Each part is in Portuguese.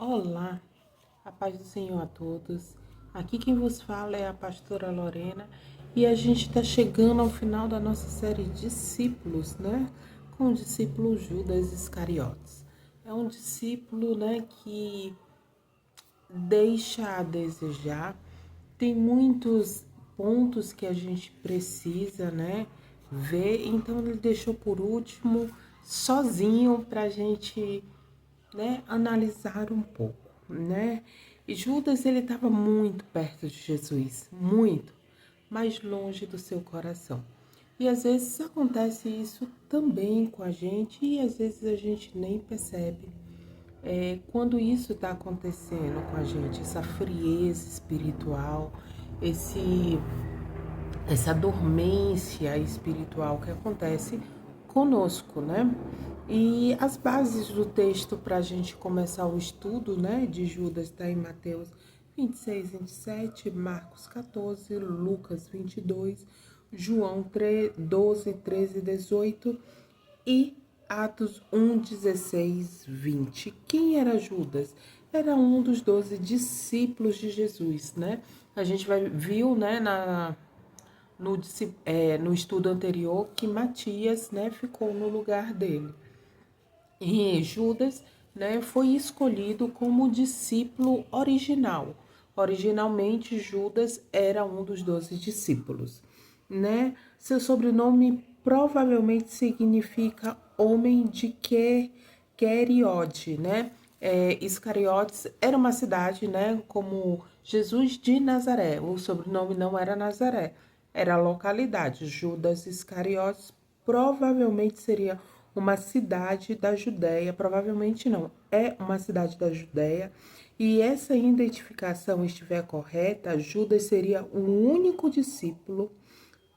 Olá, a paz do Senhor a todos. Aqui quem vos fala é a pastora Lorena e a gente está chegando ao final da nossa série Discípulos, né? Com o discípulo Judas Iscariotes. É um discípulo, né, que deixa a desejar. Tem muitos pontos que a gente precisa, né, ver. Então ele deixou por último, sozinho, para a gente, né, analisar um pouco, né? E Judas, ele estava muito perto de Jesus, muito, mas longe do seu coração. E às vezes acontece isso também com a gente e às vezes a gente nem percebe. Quando isso está acontecendo com a gente, essa frieza espiritual, esse essa dormência espiritual que acontece conosco, né? E as bases do texto para a gente começar o estudo, né, de Judas está em Mateus 26, 27, Marcos 14, Lucas 22, João 12, 13, 18 e Atos 1, 16, 20. Quem era Judas? Era um dos 12 discípulos de Jesus, né? A gente viu, né, no estudo anterior que Matias, né, ficou no lugar dele. E Judas, né, foi escolhido como discípulo original. Originalmente, Judas era um dos 12 discípulos, né? Seu sobrenome provavelmente significa homem de Queriote, né? Iscariotes era uma cidade, né, como Jesus de Nazaré. O sobrenome não era Nazaré, era a localidade. Judas Iscariotes provavelmente seria uma cidade da Judéia, provavelmente não, é uma cidade da Judéia. E essa identificação estiver correta, Judas seria o único discípulo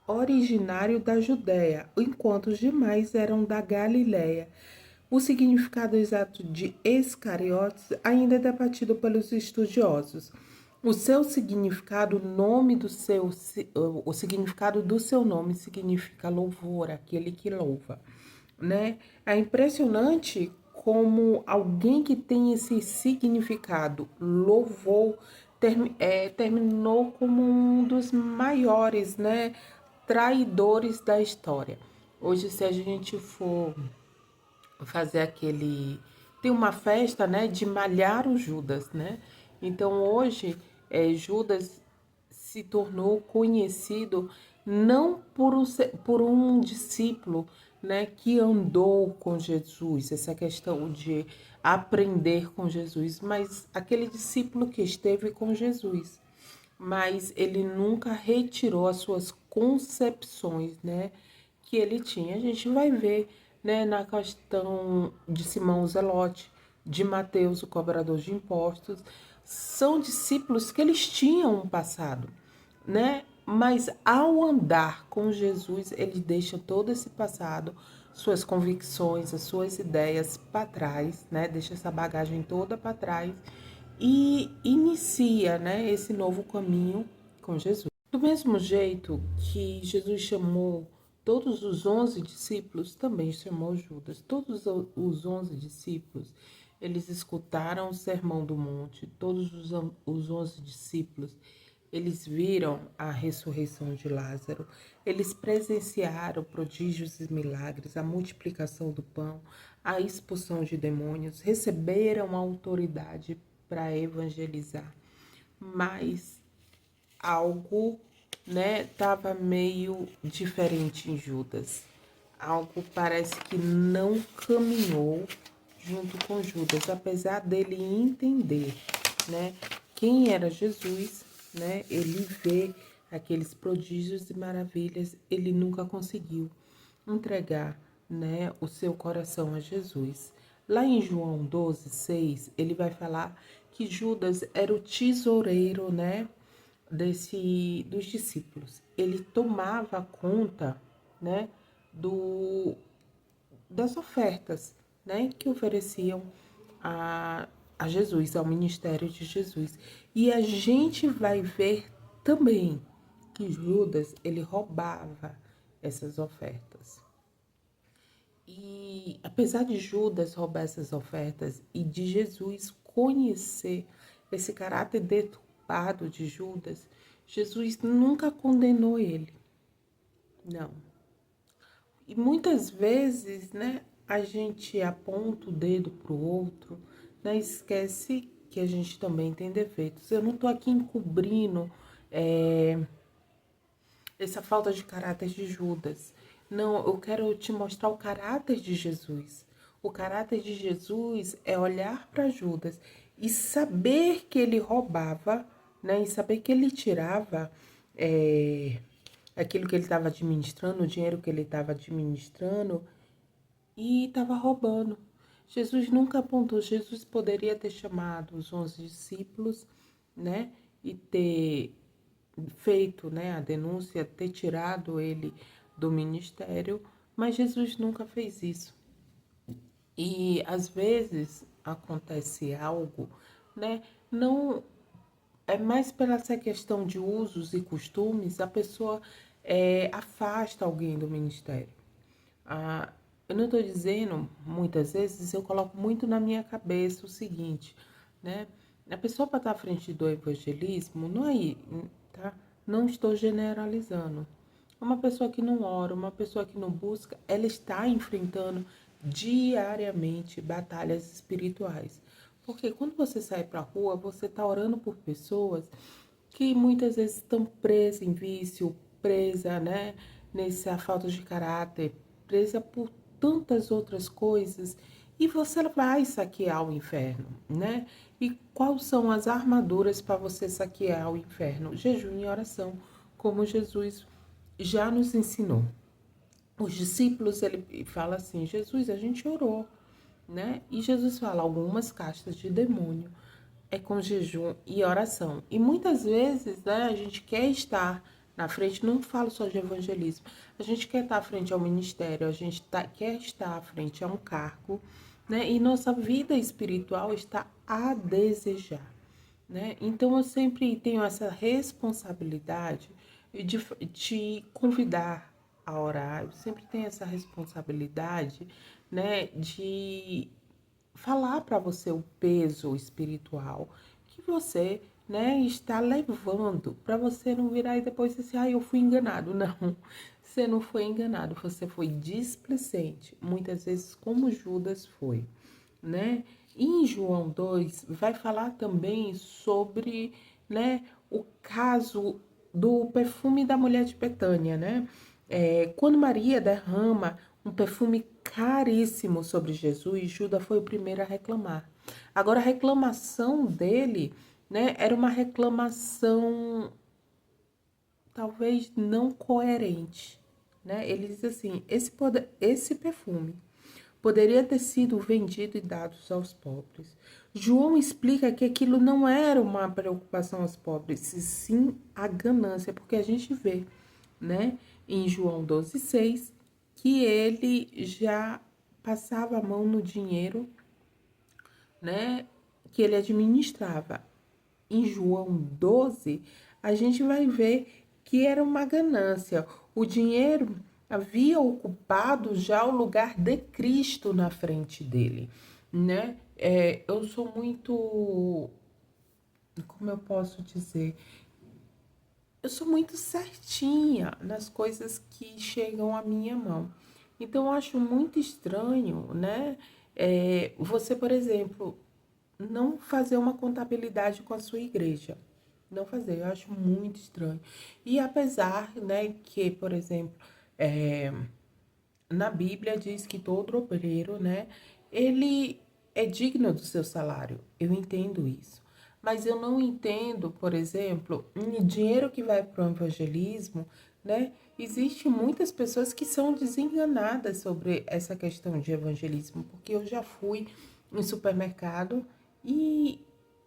originário da Judéia, enquanto os demais eram da Galiléia. O significado exato de Iscariotes ainda é debatido pelos estudiosos. O seu significado, o significado do seu nome significa louvor, aquele que louva, né? É impressionante como alguém que tem esse significado, louvor, terminou como um dos maiores, né, traidores da história. Hoje, se a gente for fazer aquele... Tem uma festa, né, de malhar o Judas, né? Então, hoje, Judas se tornou conhecido não por um discípulo, né, que andou com Jesus, essa questão de aprender com Jesus, mas aquele discípulo que esteve com Jesus, mas ele nunca retirou as suas concepções, né, que ele tinha. A gente vai ver, né, na questão de Simão Zelote, de Mateus, o cobrador de impostos, são discípulos que eles tinham um passado, né? Mas ao andar com Jesus, ele deixa todo esse passado, suas convicções, as suas ideias para trás, né? Deixa essa bagagem toda para trás e inicia, né, esse novo caminho com Jesus. Do mesmo jeito que Jesus chamou todos os 11 discípulos, também chamou Judas. Todos os 11 discípulos, eles escutaram o Sermão do Monte. Todos os 11 discípulos, eles viram a ressurreição de Lázaro. Eles presenciaram prodígios e milagres, a multiplicação do pão, a expulsão de demônios. Receberam autoridade para evangelizar. Mas algo, né, tava meio diferente em Judas. Algo parece que não caminhou junto com Judas, apesar dele entender, né, quem era Jesus, né? Ele vê aqueles prodígios e maravilhas, ele nunca conseguiu entregar, né, o seu coração a Jesus. Lá em João 12, 6, ele vai falar que Judas era o tesoureiro, né, dos discípulos. Ele tomava conta, né, do, das ofertas, né, que ofereciam a Jesus, ao ministério de Jesus. E a gente vai ver também que Judas, ele roubava essas ofertas. E apesar de Judas roubar essas ofertas e de Jesus conhecer esse caráter deturpado de Judas, Jesus nunca condenou ele. Não. E muitas vezes, né, a gente aponta o dedo para o outro, né, esquece que a gente também tem defeitos. Eu não estou aqui encobrindo essa falta de caráter de Judas. Não, eu quero te mostrar o caráter de Jesus. O caráter de Jesus é olhar para Judas e saber que ele roubava, né, e saber que ele tirava aquilo que ele estava administrando, o dinheiro que ele estava administrando, e estava roubando. Jesus nunca apontou. Jesus poderia ter chamado os 11 discípulos, né, e ter feito, né, a denúncia, ter tirado ele do ministério, mas Jesus nunca fez isso. E às vezes acontece algo, né, não é mais pela essa questão de usos e costumes, a pessoa afasta alguém do ministério. Eu não estou dizendo, muitas vezes, eu coloco muito na minha cabeça o seguinte, né? A pessoa para estar à frente do evangelismo, não é, tá? Não estou generalizando. Uma pessoa que não ora, uma pessoa que não busca, ela está enfrentando diariamente batalhas espirituais. Porque quando você sai para a rua, você está orando por pessoas que muitas vezes estão presas em vício, presa, né, nessa falta de caráter, presa por tantas outras coisas, e você vai saquear o inferno, né? E quais são as armaduras para você saquear o inferno? Jejum e oração, como Jesus já nos ensinou. Os discípulos, ele fala assim, Jesus, a gente orou, né? E Jesus fala, algumas castas de demônio é com jejum e oração. E muitas vezes, né, a gente quer estar na frente, não falo só de evangelismo, a gente quer estar à frente ao ministério, a gente quer estar à frente a um cargo, né? E nossa vida espiritual está a desejar, né? Então eu sempre tenho essa responsabilidade de te convidar a orar, eu sempre tenho essa responsabilidade, né, de falar para você o peso espiritual que você, né, está levando, para você não virar e depois dizer assim, eu fui enganado. Não, você não foi enganado, você foi displicente, muitas vezes como Judas foi, né? E em João 2 vai falar também sobre, né, o caso do perfume da mulher de Betânia, né? Quando Maria derrama um perfume caríssimo sobre Jesus, Judas foi o primeiro a reclamar. Agora, a reclamação dele, né, era uma reclamação talvez não coerente, né? Ele diz assim, esse perfume poderia ter sido vendido e dado aos pobres. João explica que aquilo não era uma preocupação aos pobres, e sim a ganância, porque a gente vê, né, em João 12,6, que ele já passava a mão no dinheiro, né, que ele administrava. Em João 12, a gente vai ver que era uma ganância. O dinheiro havia ocupado já o lugar de Cristo na frente dele, né? Eu sou muito, como eu posso dizer, eu sou muito certinha nas coisas que chegam à minha mão. Então, eu acho muito estranho, né? Você, por exemplo, não fazer uma contabilidade com a sua igreja. Não fazer, eu acho muito estranho. E apesar, né, que, por exemplo, na Bíblia diz que todo obreiro, né, ele é digno do seu salário. Eu entendo isso. Mas eu não entendo, por exemplo, dinheiro que vai para o evangelismo, né? Existem muitas pessoas que são desenganadas sobre essa questão de evangelismo, porque eu já fui em supermercado e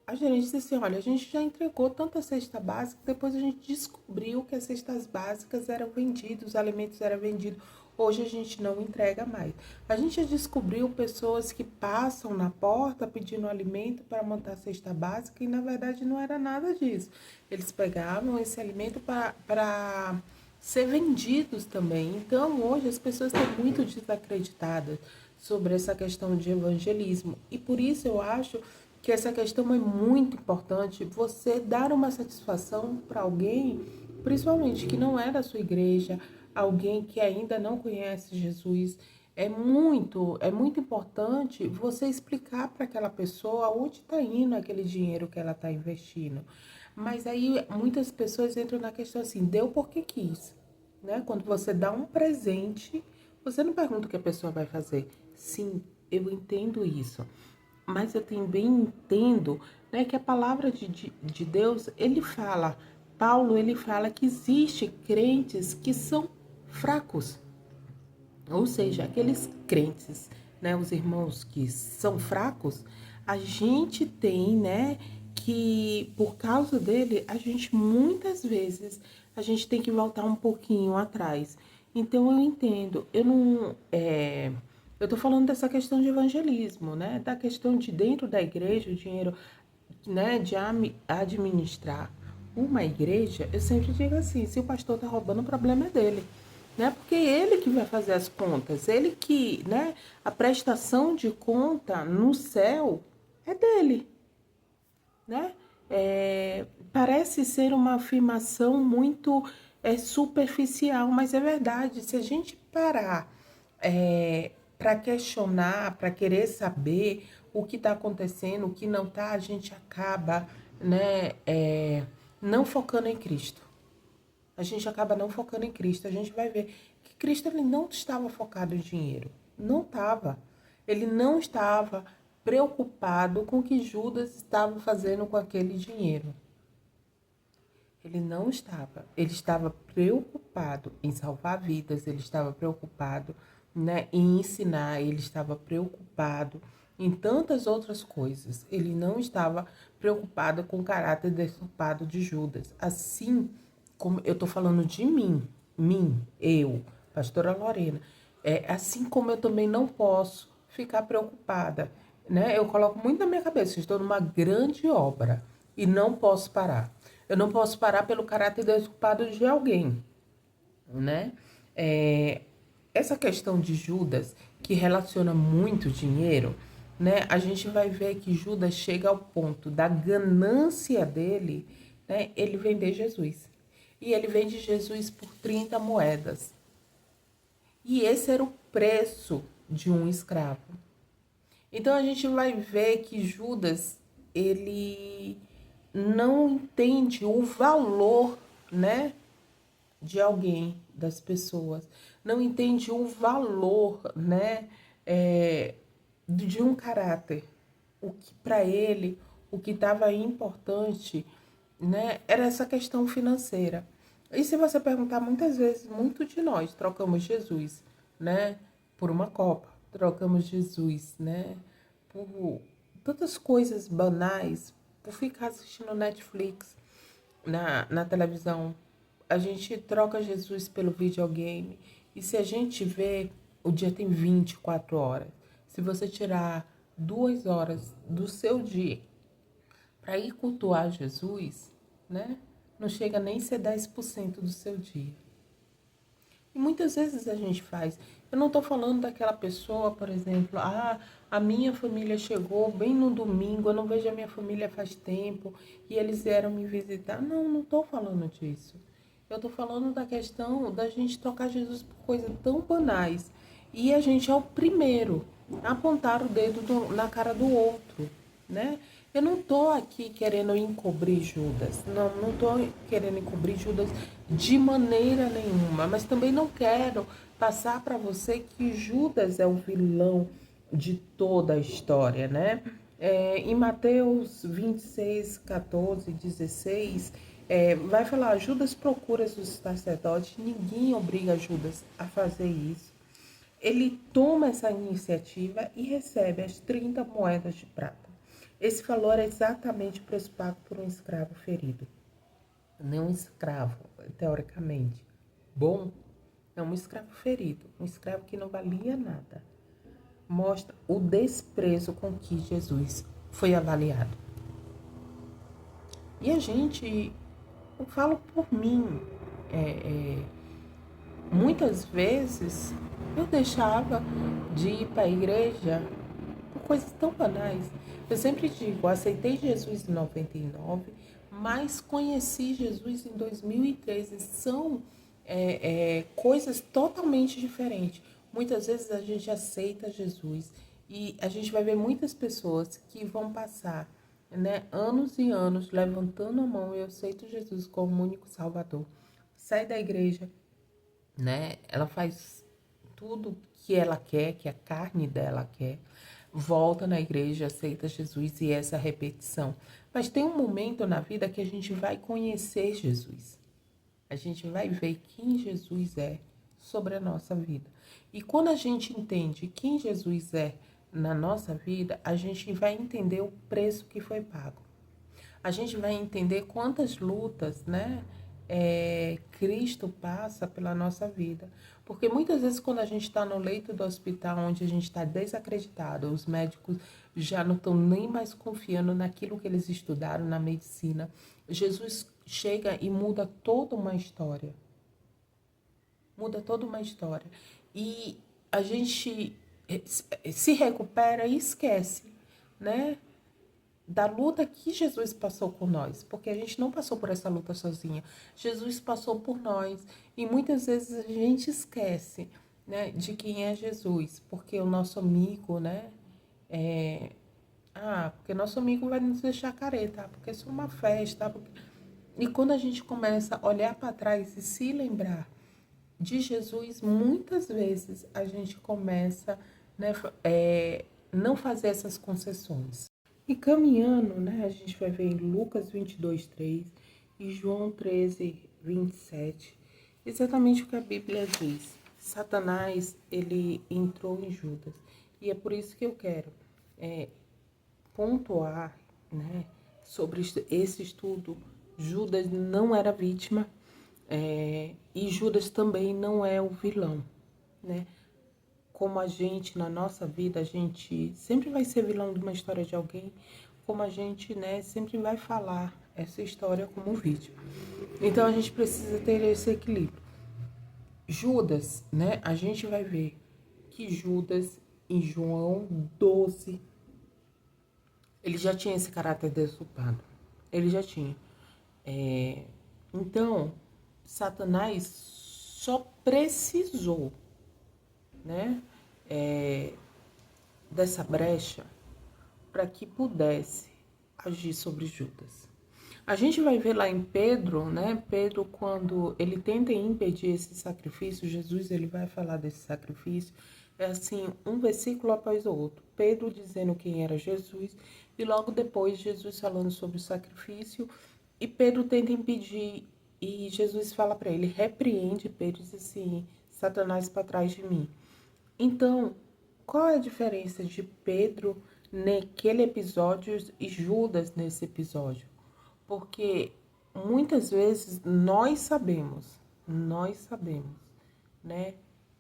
a gerente disse assim, olha, a gente já entregou tanta cesta básica, depois a gente descobriu que as cestas básicas eram vendidas, os alimentos eram vendidos. Hoje a gente não entrega mais. A gente já descobriu pessoas que passam na porta pedindo alimento para montar a cesta básica e na verdade não era nada disso. Eles pegavam esse alimento para ser vendidos também. Então hoje as pessoas estão muito desacreditadas sobre essa questão de evangelismo. E por isso eu acho que essa questão é muito importante, você dar uma satisfação para alguém, principalmente que não é da sua igreja, alguém que ainda não conhece Jesus. É muito importante você explicar para aquela pessoa onde está indo aquele dinheiro que ela está investindo. Mas aí muitas pessoas entram na questão assim, deu porque quis, né? Quando você dá um presente, você não pergunta o que a pessoa vai fazer. Sim, eu entendo isso. Mas eu também entendo, né, que a palavra de Deus, Paulo, ele fala que existe crentes que são fracos. Ou seja, aqueles crentes, né, os irmãos que são fracos, a gente tem, né, que por causa dele, a gente muitas vezes, a gente tem que voltar um pouquinho atrás. Então eu entendo, eu tô falando dessa questão de evangelismo, né, da questão de dentro da igreja, o dinheiro, né, de administrar uma igreja. Eu sempre digo assim, se o pastor tá roubando, o problema é dele, né? Porque ele que vai fazer as contas, ele que, né? A prestação de conta no céu é dele, né? Parece ser uma afirmação muito superficial, mas é verdade. Se a gente parar para questionar, para querer saber o que está acontecendo, o que não está, a gente acaba, né, não focando em Cristo. A gente acaba não focando em Cristo. A gente vai ver que Cristo ele não estava focado em dinheiro. Não estava. Ele não estava preocupado com o que Judas estava fazendo com aquele dinheiro. Ele não estava. Ele estava preocupado em salvar vidas, ele estava preocupado, né, em ensinar, ele estava preocupado em tantas outras coisas. Ele não estava preocupado com o caráter deturpado de Judas. Assim como eu estou falando de eu, pastora Lorena, assim como eu também não posso ficar preocupada, né? Eu coloco muito na minha cabeça, estou numa grande obra e não posso parar. Eu não posso parar pelo caráter deturpado de alguém, né? Essa questão de Judas, que relaciona muito dinheiro, né? A gente vai ver que Judas chega ao ponto da ganância dele, né? Ele vender Jesus. E ele vende Jesus por 30 moedas. E esse era o preço de um escravo. Então a gente vai ver que Judas, ele não entende o valor, né, de alguém, das pessoas. Não entende o valor, né, de um caráter. O que para ele, o que estava importante, né, era essa questão financeira. E se você perguntar muitas vezes, muito de nós trocamos Jesus, né, por uma copa, trocamos Jesus, né, por tantas coisas banais, por ficar assistindo Netflix na televisão. A gente troca Jesus pelo videogame. E se a gente vê, o dia tem 24 horas. Se você tirar 2 horas do seu dia para ir cultuar Jesus, né? Não chega nem a ser 10% do seu dia. E muitas vezes a gente faz. Eu não estou falando daquela pessoa, por exemplo, a minha família chegou bem no domingo, eu não vejo a minha família faz tempo e eles vieram me visitar. Não, não estou falando disso. Eu estou falando da questão da gente trocar Jesus por coisas tão banais. E a gente é o primeiro a apontar o dedo na cara do outro, né? Eu não estou aqui querendo encobrir Judas. Não estou querendo encobrir Judas de maneira nenhuma. Mas também não quero passar para você que Judas é o vilão de toda a história, né? Em Mateus 26, 14, 16, vai falar, Judas procura os sacerdotes, ninguém obriga Judas a fazer isso. Ele toma essa iniciativa e recebe as 30 moedas de prata. Esse valor é exatamente o preço pago por um escravo ferido. Não um escravo, teoricamente, bom, é um escravo ferido, um escravo que não valia nada. Mostra o desprezo com que Jesus foi avaliado. E a gente, eu falo por mim, muitas vezes eu deixava de ir para a igreja por coisas tão banais. Eu sempre digo, aceitei Jesus em 99, mas conheci Jesus em 2013. São coisas totalmente diferentes. Muitas vezes a gente aceita Jesus e a gente vai ver muitas pessoas que vão passar, né, anos e anos levantando a mão: eu aceito Jesus como único Salvador. Sai da igreja, né? Ela faz tudo que ela quer, que a carne dela quer, volta na igreja, aceita Jesus e essa repetição. Mas tem um momento na vida que a gente vai conhecer Jesus. A gente vai ver quem Jesus é sobre a nossa vida. E quando a gente entende quem Jesus é na nossa vida, a gente vai entender o preço que foi pago. A gente vai entender quantas lutas, né, Cristo passa pela nossa vida. Porque muitas vezes quando a gente está no leito do hospital, onde a gente está desacreditado, os médicos já não estão nem mais confiando naquilo que eles estudaram na medicina, Jesus chega e muda toda uma história. Muda toda uma história. E a gente se recupera e esquece, né, da luta que Jesus passou por nós, porque a gente não passou por essa luta sozinha. Jesus passou por nós e muitas vezes a gente esquece, né, de quem é Jesus, porque o nosso amigo, né, porque nosso amigo vai nos deixar careta, porque isso é uma festa. E quando a gente começa a olhar para trás e se lembrar de Jesus, muitas vezes a gente começa, né, não fazer essas concessões. E caminhando, né, a gente vai ver em Lucas 22:3 e João 13:27, exatamente o que a Bíblia diz. Satanás, ele entrou em Judas. E é por isso que eu quero pontuar, né, sobre esse estudo. Judas não era vítima, e Judas também não é o vilão, né? Como a gente, na nossa vida, a gente sempre vai ser vilão de uma história de alguém, como a gente, né, sempre vai falar essa história como vítima. Então a gente precisa ter esse equilíbrio. Judas, né, a gente vai ver que Judas, em João 12, ele já tinha esse caráter deturpado. Ele já tinha. Então, Satanás só precisou, né, dessa brecha para que pudesse agir sobre Judas. A gente vai ver lá em Pedro, né? Pedro, quando ele tenta impedir esse sacrifício, Jesus ele vai falar desse sacrifício, é assim, um versículo após o outro. Pedro dizendo quem era Jesus e logo depois Jesus falando sobre o sacrifício e Pedro tenta impedir e Jesus fala para ele, repreende Pedro e diz assim, Satanás para trás de mim. Então, qual é a diferença de Pedro naquele episódio e Judas nesse episódio? Porque muitas vezes nós sabemos, né?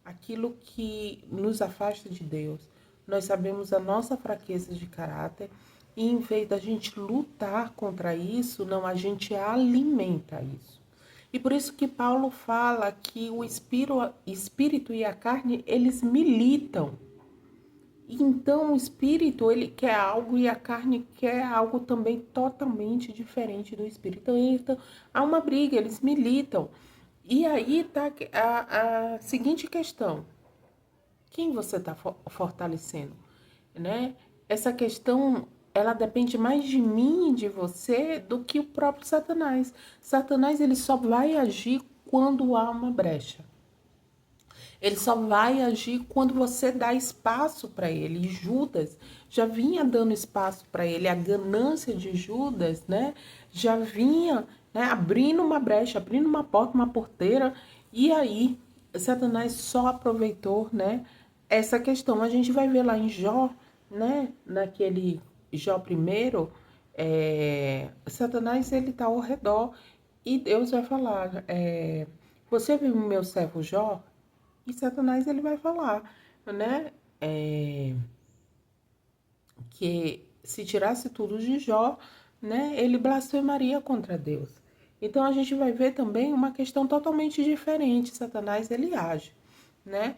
Aquilo que nos afasta de Deus. Nós sabemos a nossa fraqueza de caráter e em vez da gente lutar contra isso, não, a gente alimenta isso. E por isso que Paulo fala que o espírito e a carne, eles militam. Então o espírito, ele quer algo e a carne quer algo também totalmente diferente do espírito. Então há uma briga, eles militam. E aí tá a seguinte questão: quem você está fortalecendo, né? Essa questão, ela depende mais de mim e de você do que o próprio Satanás. Satanás, ele só vai agir quando há uma brecha. Ele só vai agir quando você dá espaço para ele. E Judas já vinha dando espaço para ele. A ganância de Judas, né, já vinha, né, abrindo uma brecha, abrindo uma porta, uma porteira. E aí, Satanás só aproveitou, né, essa questão. A gente vai ver lá em Jó, né, naquele Jó primeiro, Satanás, ele está ao redor. E Deus vai falar, você viu o meu servo Jó? E Satanás ele vai falar, né? Que se tirasse tudo de Jó, né? Ele blasfemaria contra Deus. Então a gente vai ver também uma questão totalmente diferente. Satanás ele age, né?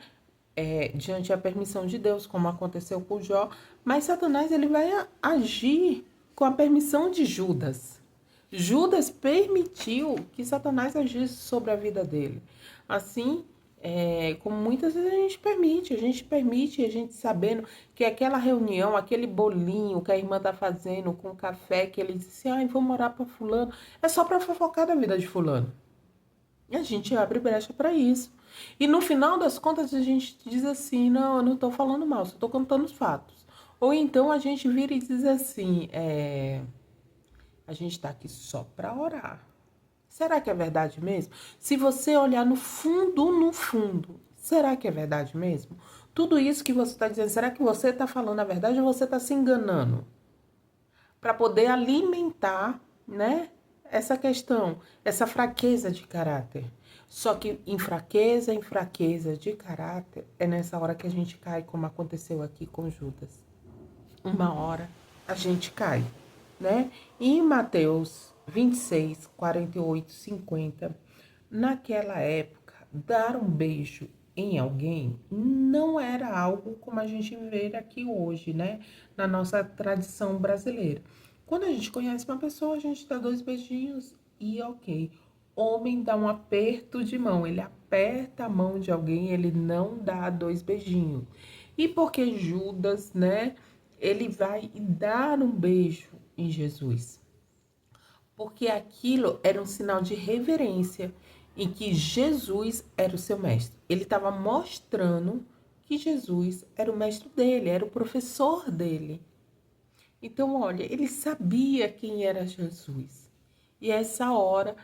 diante da permissão de Deus, como aconteceu com Jó, mas Satanás ele vai agir com a permissão de Judas. Judas permitiu que Satanás agisse sobre a vida dele. Assim, como muitas vezes a gente permite, a gente sabendo que aquela reunião, aquele bolinho que a irmã tá fazendo com café, que ele disse, vou morar para fulano, é só para fofocar da vida de fulano. E a gente abre brecha para isso. E no final das contas a gente diz assim, não, eu não tô falando mal, só tô contando os fatos. Ou então a gente vira e diz assim, a gente tá aqui só para orar. Será que é verdade mesmo? Se você olhar no fundo, será que é verdade mesmo? Tudo isso que você está dizendo, será que você está falando a verdade ou você está se enganando? Para poder alimentar, né, essa questão, essa fraqueza de caráter. Só que em fraqueza de caráter, é nessa hora que a gente cai, como aconteceu aqui com Judas. Uma hora a gente cai, né? E em Mateus 26, 48, 50, naquela época, dar um beijo em alguém não era algo como a gente vê aqui hoje, né? Na nossa tradição brasileira. Quando a gente conhece uma pessoa, a gente dá 2 beijinhos e ok. Homem dá um aperto de mão, ele aperta a mão de alguém, ele não dá 2 beijinhos. E porque Judas, né, ele vai dar um beijo em Jesus. Porque aquilo era um sinal de reverência em que Jesus era o seu mestre. Ele estava mostrando que Jesus era o mestre dele, era o professor dele. Então, olha, ele sabia quem era Jesus. E é essa hora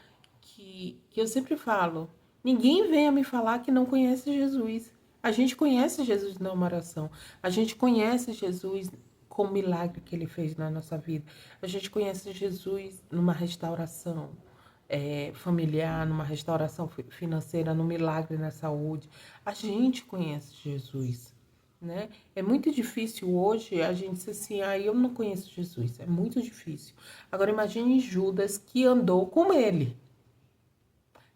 que eu sempre falo, ninguém venha me falar que não conhece Jesus. A gente conhece Jesus na oração. A gente conhece Jesus com o milagre que ele fez na nossa vida. A gente conhece Jesus numa restauração familiar, numa restauração financeira, no milagre na saúde. A gente conhece Jesus, né? É muito difícil hoje a gente dizer assim, eu não conheço Jesus. É muito difícil. Agora imagine Judas que andou com ele.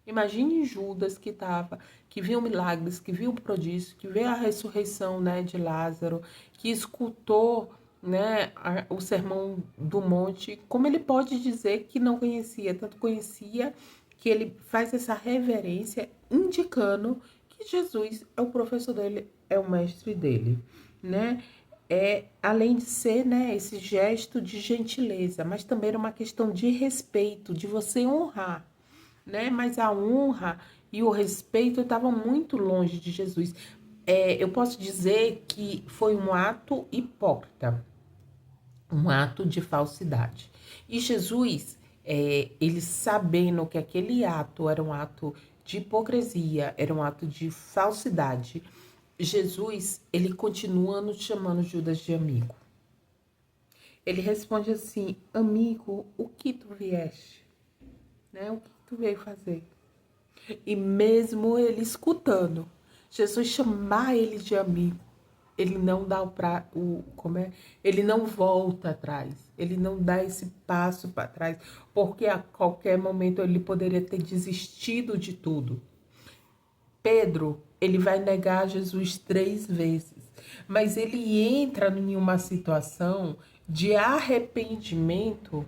Imagine Judas que viu milagres, que viu prodígio, que viu a ressurreição, né, de Lázaro, que escutou, né, o sermão do monte. Como ele pode dizer que não conhecia? Tanto conhecia que ele faz essa reverência indicando que Jesus é o professor dele, é o mestre dele, né? Além de ser, né, esse gesto de gentileza, mas também era uma questão de respeito, de você honrar, né? Mas a honra e o respeito estavam muito longe de Jesus. Eu posso dizer que foi um ato hipócrita, um ato de falsidade. E Jesus, ele sabendo que aquele ato era um ato de hipocrisia, era um ato de falsidade, Jesus, ele continua nos chamando Judas de amigo. Ele responde assim, amigo, o que tu vieste? Né? O que tu veio fazer? E mesmo ele escutando, Jesus chamar ele de amigo, ele não dá ele não volta atrás, ele não dá esse passo para trás, porque a qualquer momento ele poderia ter desistido de tudo. Pedro, ele vai negar Jesus 3 vezes, mas ele entra em uma situação de arrependimento,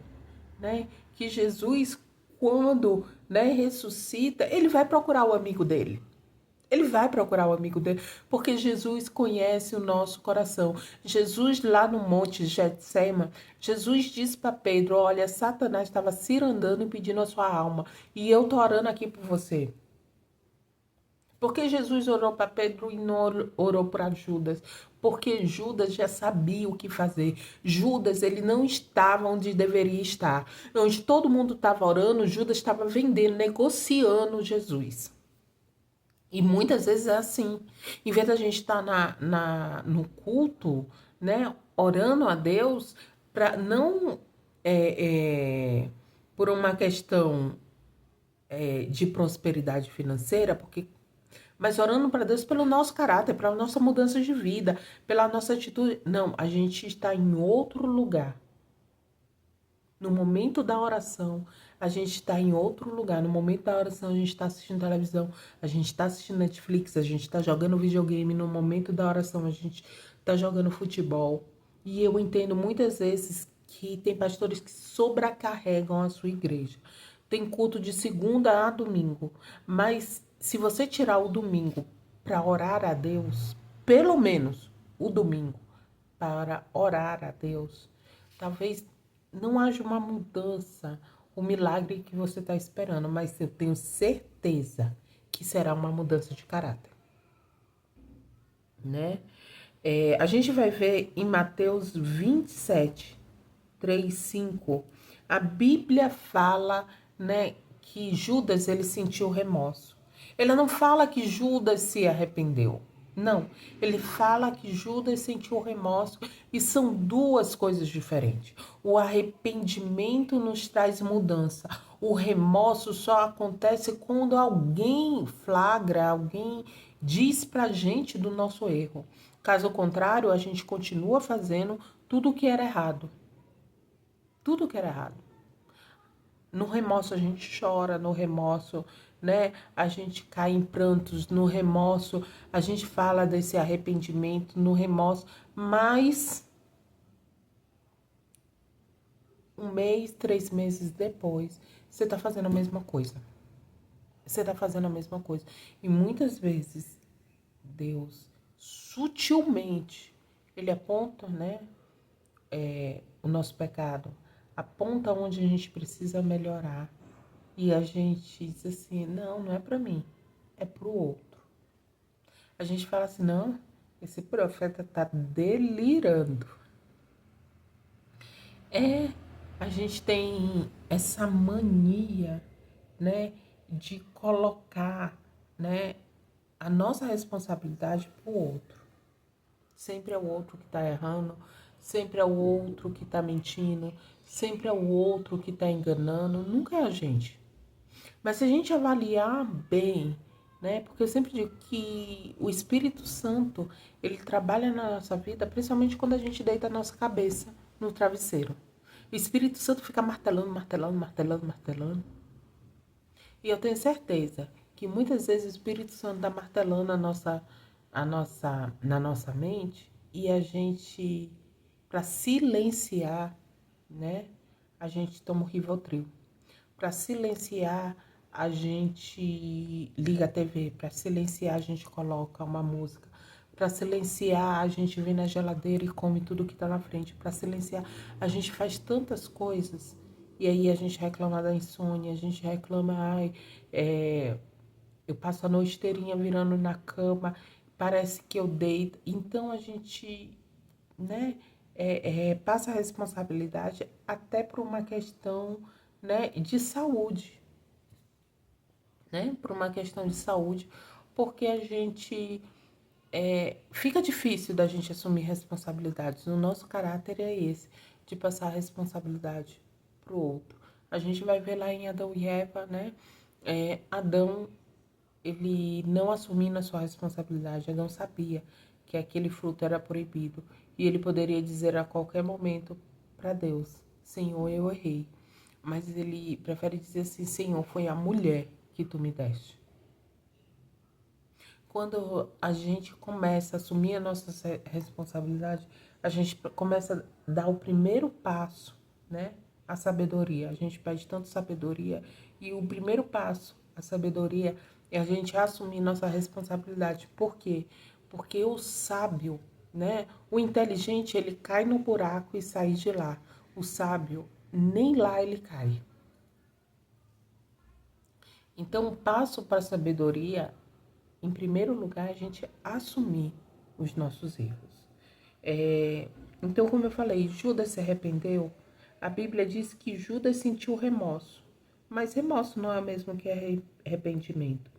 né? Que Jesus, quando, né, ressuscita, ele vai procurar o amigo dele. Ele vai procurar o amigo dele, porque Jesus conhece o nosso coração. Jesus, lá no Monte Getsema, Jesus disse para Pedro, olha, Satanás estava cirandando e pedindo a sua alma, e eu tô orando aqui por você. Porque Jesus orou para Pedro e não orou para Judas? Porque Judas já sabia o que fazer. Judas, ele não estava onde deveria estar. Onde todo mundo estava orando, Judas estava vendendo, negociando Jesus. E muitas vezes é assim. Em vez da gente estar no culto, né, orando a Deus, para não por uma questão de prosperidade financeira, mas orando para Deus pelo nosso caráter, pela nossa mudança de vida, pela nossa atitude. Não, a gente está em outro lugar. No momento da oração, a gente está em outro lugar. No momento da oração, a gente está assistindo televisão, a gente está assistindo Netflix, a gente está jogando videogame. No momento da oração, a gente está jogando futebol. E eu entendo muitas vezes que tem pastores que sobrecarregam a sua igreja. Tem culto de segunda a domingo. Mas se você tirar o domingo para orar a Deus, pelo menos o domingo, para orar a Deus, talvez não haja uma mudança, o milagre que você está esperando, mas eu tenho certeza que será uma mudança de caráter, né? A gente vai ver em Mateus 27, 3, 5, a Bíblia fala, né, que Judas ele sentiu remorso. Ele não fala que Judas se arrependeu. Não, ele fala que Judas sentiu remorso e são duas coisas diferentes. O arrependimento nos traz mudança. O remorso só acontece quando alguém flagra, alguém diz pra gente do nosso erro. Caso contrário, a gente continua fazendo tudo o que era errado. Tudo que era errado. No remorso a gente chora, no remorso, né? A gente cai em prantos, no remorso a gente fala desse arrependimento, no remorso, mas um mês, 3 meses depois, você tá fazendo a mesma coisa. Você tá fazendo a mesma coisa. E muitas vezes Deus, sutilmente, ele aponta, né? O nosso pecado, aponta onde a gente precisa melhorar. E a gente diz assim, não, não é para mim, é pro outro. A gente fala assim, não, esse profeta tá delirando. A gente tem essa mania, né, de colocar, né, a nossa responsabilidade pro outro. Sempre é o outro que está errando, sempre é o outro que está mentindo, sempre é o outro que está enganando, nunca é a gente. Mas se a gente avaliar bem, né? Porque eu sempre digo que o Espírito Santo, ele trabalha na nossa vida, principalmente quando a gente deita a nossa cabeça no travesseiro. O Espírito Santo fica martelando, martelando, martelando, martelando. E eu tenho certeza que muitas vezes o Espírito Santo está martelando na nossa mente e a gente, para silenciar, né? A gente toma o Rivotril. Para silenciar, a gente liga a TV. Para silenciar, a gente coloca uma música. Para silenciar, a gente vem na geladeira e come tudo que está na frente. Para silenciar, a gente faz tantas coisas. E aí a gente reclama da insônia, a gente reclama, ai, eu passo a noite inteirinha virando na cama, parece que eu deito. Então a gente, né, passa a responsabilidade até por uma questão, né, de saúde, né, por uma questão de saúde, porque a gente fica difícil da gente assumir responsabilidades. O nosso caráter é esse, de passar a responsabilidade para o outro. A gente vai ver lá em Adão e Eva, né? Adão, ele não assumindo a sua responsabilidade, Adão sabia que aquele fruto era proibido e ele poderia dizer a qualquer momento para Deus: Senhor, eu errei. Mas ele prefere dizer assim: Senhor, foi a mulher que tu me deste. Quando a gente começa a assumir a nossa responsabilidade, a gente começa a dar o primeiro passo, né? A sabedoria. A gente pede tanto sabedoria e o primeiro passo, a sabedoria, é a gente assumir nossa responsabilidade. Por quê? Porque o sábio, né? O inteligente, ele cai no buraco e sai de lá. O sábio, nem lá ele cai. Então, o passo para a sabedoria, em primeiro lugar, a gente assumir os nossos erros. Então, como eu falei, Judas se arrependeu. A Bíblia diz que Judas sentiu remorso, mas remorso não é o mesmo que arrependimento.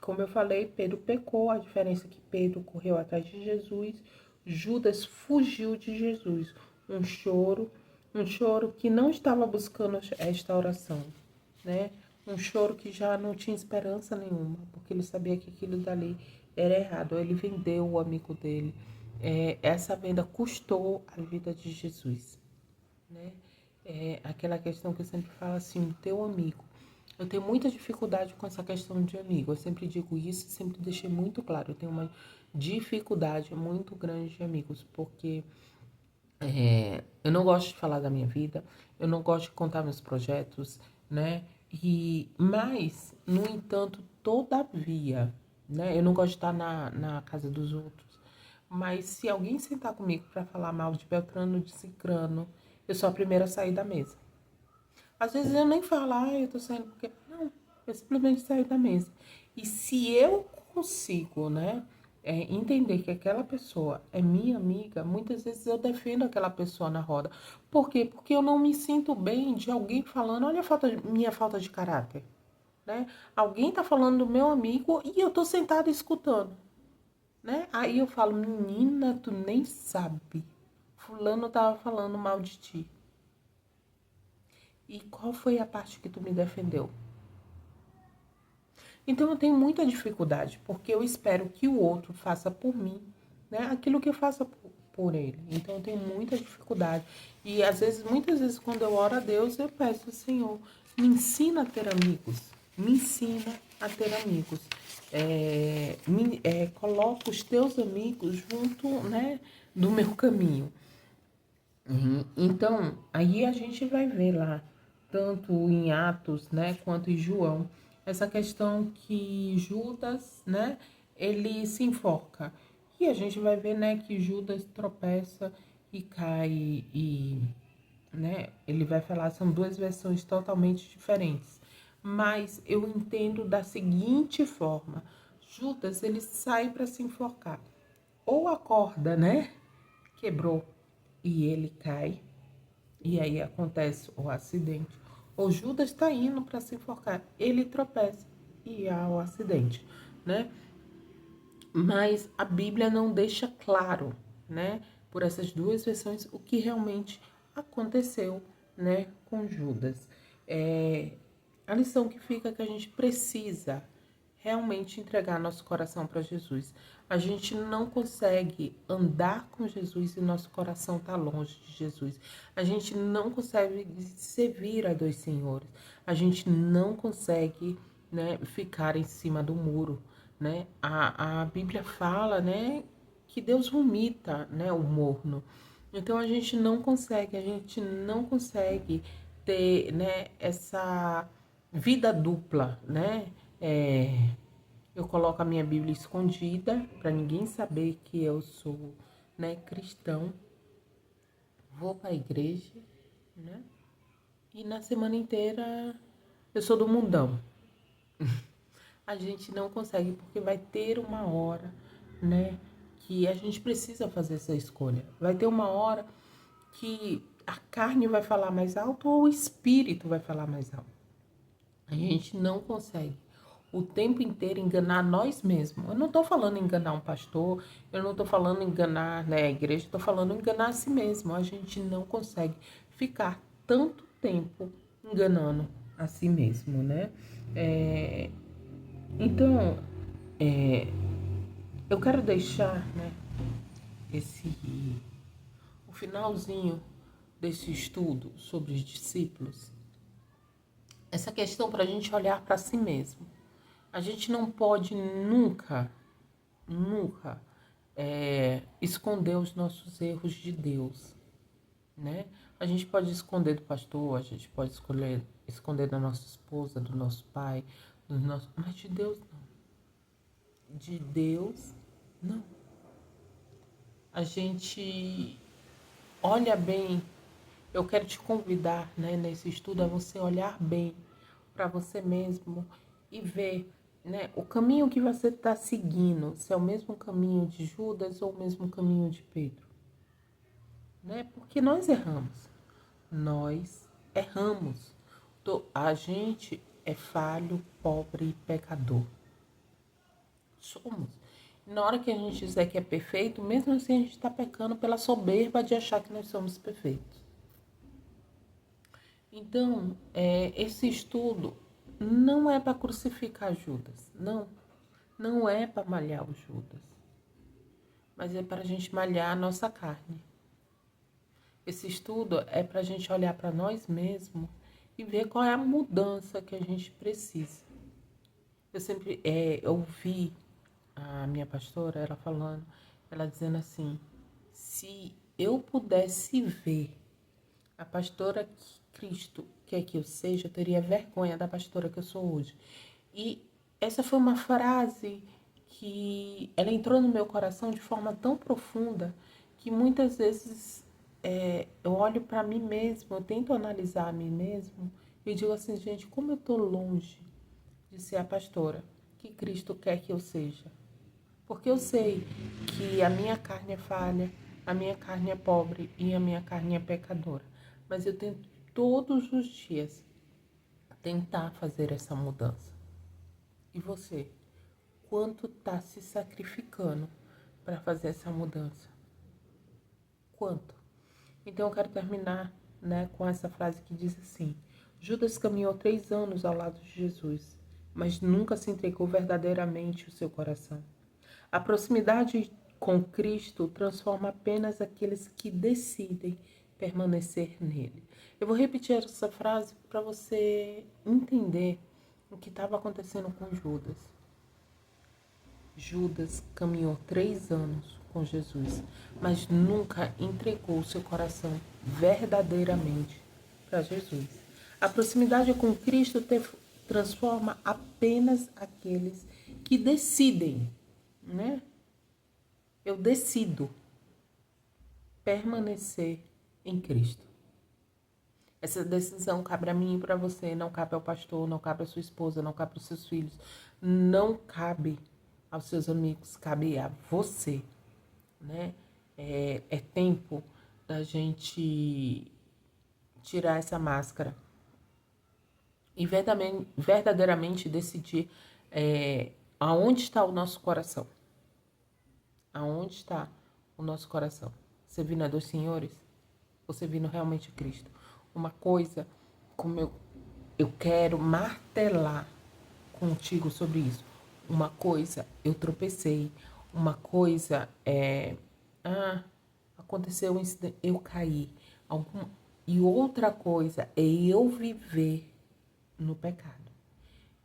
Como eu falei, Pedro pecou, a diferença é que Pedro correu atrás de Jesus, Judas fugiu de Jesus. Um choro que não estava buscando restauração, né? Um choro que já não tinha esperança nenhuma, porque ele sabia que aquilo dali era errado. Ele vendeu o amigo dele. Essa venda custou a vida de Jesus, né? É aquela questão que eu sempre falo assim, o teu amigo. Eu tenho muita dificuldade com essa questão de amigo. Eu sempre digo isso e sempre deixei muito claro. Eu tenho uma dificuldade muito grande de amigos, porque eu não gosto de falar da minha vida, eu não gosto de contar meus projetos, né? Mas, no entanto, todavia, né? Eu não gosto de estar na casa dos outros. Mas se alguém sentar comigo para falar mal de Beltrano, de Cicrano, eu sou a primeira a sair da mesa. Às vezes eu nem falo, eu tô saindo porque. Não, eu simplesmente saio da mesa. E se eu consigo, né, entender que aquela pessoa é minha amiga, muitas vezes eu defendo aquela pessoa na roda. Por quê? Porque eu não me sinto bem de alguém falando, olha minha falta de caráter, né? Alguém tá falando do meu amigo e eu tô sentada escutando, né? Aí eu falo, menina, tu nem sabe. Fulano tava falando mal de ti. E qual foi a parte que tu me defendeu? Então eu tenho muita dificuldade, porque eu espero que o outro faça por mim, né, aquilo que eu faça por ele. Então eu tenho muita dificuldade. E às vezes, muitas vezes, quando eu oro a Deus, eu peço, Senhor, me ensina a ter amigos. Me ensina a ter amigos. Coloca os teus amigos junto, né, do meu caminho. Então, aí a gente vai ver lá, tanto em Atos, né, quanto em João, essa questão que Judas, né, ele se enforca. E a gente vai ver, né, que Judas tropeça e cai né, ele vai falar, são duas versões totalmente diferentes. Mas eu entendo da seguinte forma, Judas, ele sai para se enforcar. Ou a corda, né, quebrou e ele cai, e aí acontece o acidente. O Judas está indo para se enforcar, ele tropeça e há o acidente, né? Mas a Bíblia não deixa claro, né, por essas duas versões, o que realmente aconteceu, né, com Judas. A lição que fica é que a gente precisa realmente entregar nosso coração para Jesus. A gente não consegue andar com Jesus e nosso coração está longe de Jesus. A gente não consegue servir a dois senhores. A gente não consegue, né, ficar em cima do muro, né? A Bíblia fala, né, que Deus vomita, né, o morno. Então a gente não consegue ter, né, essa vida dupla, né? Eu coloco a minha Bíblia escondida para ninguém saber que eu sou, né, cristão. Vou para a igreja, né? E na semana inteira eu sou do mundão. A gente não consegue porque vai ter uma hora, né, que a gente precisa fazer essa escolha. Vai ter uma hora que a carne vai falar mais alto ou o espírito vai falar mais alto. A gente não consegue o tempo inteiro enganar nós mesmos. Eu não estou falando enganar um pastor, eu não estou falando enganar, né, a igreja, estou falando enganar a si mesmo. A gente não consegue ficar tanto tempo enganando a si mesmo, né? Então, eu quero deixar, né, o finalzinho desse estudo sobre os discípulos, essa questão para a gente olhar para si mesmo. A gente não pode nunca esconder os nossos erros de Deus, né? A gente pode esconder do pastor, a gente pode esconder da nossa esposa, do nosso pai, mas de Deus não. De Deus, não. A gente olha bem. Eu quero te convidar, né, nesse estudo a você olhar bem para você mesmo e ver, né, o caminho que você está seguindo, se é o mesmo caminho de Judas ou o mesmo caminho de Pedro, né? Porque nós erramos, nós erramos. A gente é falho, pobre e pecador. Somos. Na hora que a gente dizer que é perfeito, mesmo assim a gente está pecando pela soberba de achar que nós somos perfeitos. Então, esse estudo não é para crucificar Judas, não é para malhar o Judas, mas é para a gente malhar a nossa carne. Esse estudo é para a gente olhar para nós mesmos e ver qual é a mudança que a gente precisa. Eu sempre ouvi a minha pastora, ela falando, ela dizendo assim, se eu pudesse ver a pastora que Cristo quer que eu seja, eu teria vergonha da pastora que eu sou hoje. E essa foi uma frase que ela entrou no meu coração de forma tão profunda que muitas vezes eu olho para mim mesmo, eu tento analisar a mim mesmo e digo assim, gente, como eu tô longe de ser a pastora que Cristo quer que eu seja. Porque eu sei que a minha carne é falha, a minha carne é pobre e a minha carne é pecadora. Mas eu tento todos os dias tentar fazer essa mudança. E você? Quanto está se sacrificando para fazer essa mudança? Quanto? Então eu quero terminar, né, com essa frase que diz assim: Judas caminhou 3 anos ao lado de Jesus, mas nunca se entregou verdadeiramente o seu coração. A proximidade com Cristo transforma apenas aqueles que decidem permanecer nele. Eu vou repetir essa frase para você entender o que estava acontecendo com Judas. Judas caminhou 3 anos com Jesus, mas nunca entregou seu coração verdadeiramente para Jesus. A proximidade com Cristo transforma apenas aqueles que decidem, né? Eu decido permanecer em Cristo. Essa decisão cabe a mim e para você, não cabe ao pastor, não cabe à sua esposa, não cabe aos seus filhos, não cabe aos seus amigos, cabe a você, né? É tempo da gente tirar essa máscara e verdadeiramente decidir aonde está o nosso coração. Aonde está o nosso coração? Servindo a dois senhores? Ou servindo realmente a Cristo? Uma coisa, como eu quero martelar contigo sobre isso. Uma coisa, eu tropecei. Uma coisa aconteceu um incidente, eu caí. E outra coisa é eu viver no pecado.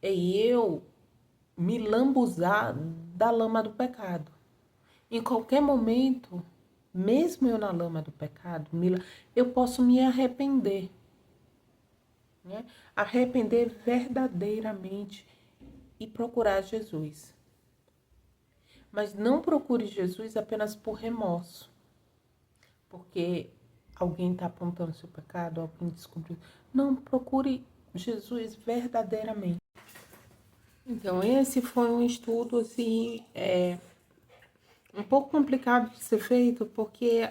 É eu me lambuzar da lama do pecado. Em qualquer momento, mesmo eu na lama do pecado, eu posso me arrepender. Né? Arrepender verdadeiramente e procurar Jesus. Mas não procure Jesus apenas por remorso. Porque alguém está apontando seu pecado, alguém descobriu. Não, procure Jesus verdadeiramente. Então, esse foi um estudo, assim, um pouco complicado de ser feito, porque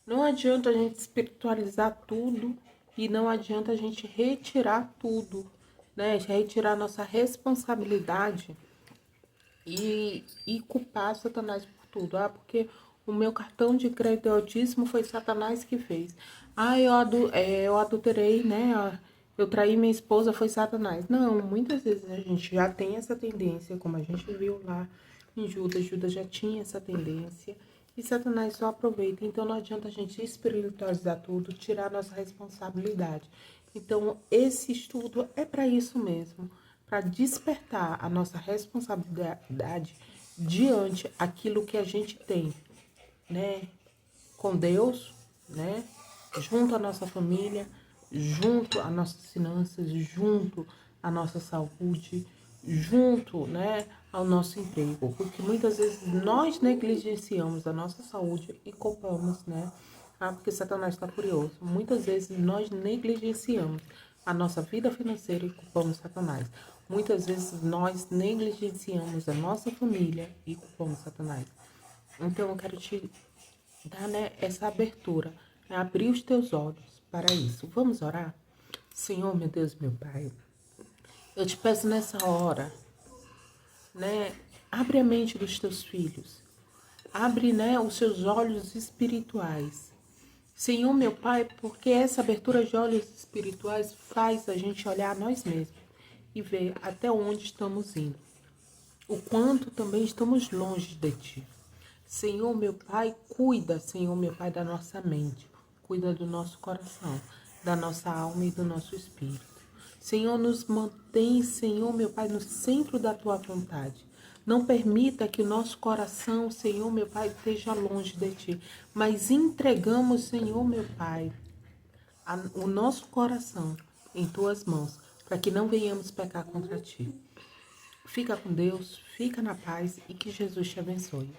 não adianta a gente espiritualizar tudo e não adianta a gente retirar tudo, né? Retirar nossa responsabilidade e culpar Satanás por tudo. Ah, porque o meu cartão de crédito é dízimo foi Satanás que fez. Ah, eu adulterei, né? Eu traí minha esposa, foi Satanás. Não, muitas vezes a gente já tem essa tendência, como a gente viu lá em Judas. Judas já tinha essa tendência e Satanás só aproveita. Então não adianta a gente espiritualizar tudo, tirar nossa responsabilidade. Então esse estudo é para isso mesmo, para despertar a nossa responsabilidade diante aquilo que a gente tem, né, com Deus, né, junto à nossa família, junto às nossas finanças, junto à nossa saúde, junto, né, ao nosso emprego, porque muitas vezes nós negligenciamos a nossa saúde e culpamos, né, porque Satanás está furioso. Muitas vezes nós negligenciamos a nossa vida financeira e culpamos Satanás. Muitas vezes nós negligenciamos a nossa família e culpamos Satanás. Então eu quero te dar, né, essa abertura, né, abrir os teus olhos para isso. Vamos orar? Senhor, meu Deus, meu Pai, eu te peço nessa hora, né, abre a mente dos teus filhos, abre, né, os seus olhos espirituais. Senhor, meu Pai, porque essa abertura de olhos espirituais faz a gente olhar a nós mesmos e ver até onde estamos indo, o quanto também estamos longe de Ti. Senhor, meu Pai, cuida, Senhor, meu Pai, da nossa mente, cuida do nosso coração, da nossa alma e do nosso espírito. Senhor, nos mantém, Senhor, meu Pai, no centro da Tua vontade. Não permita que o nosso coração, Senhor, meu Pai, esteja longe de Ti, mas entregamos, Senhor, meu Pai, o nosso coração em Tuas mãos, para que não venhamos pecar contra Ti. Fica com Deus, fica na paz e que Jesus te abençoe.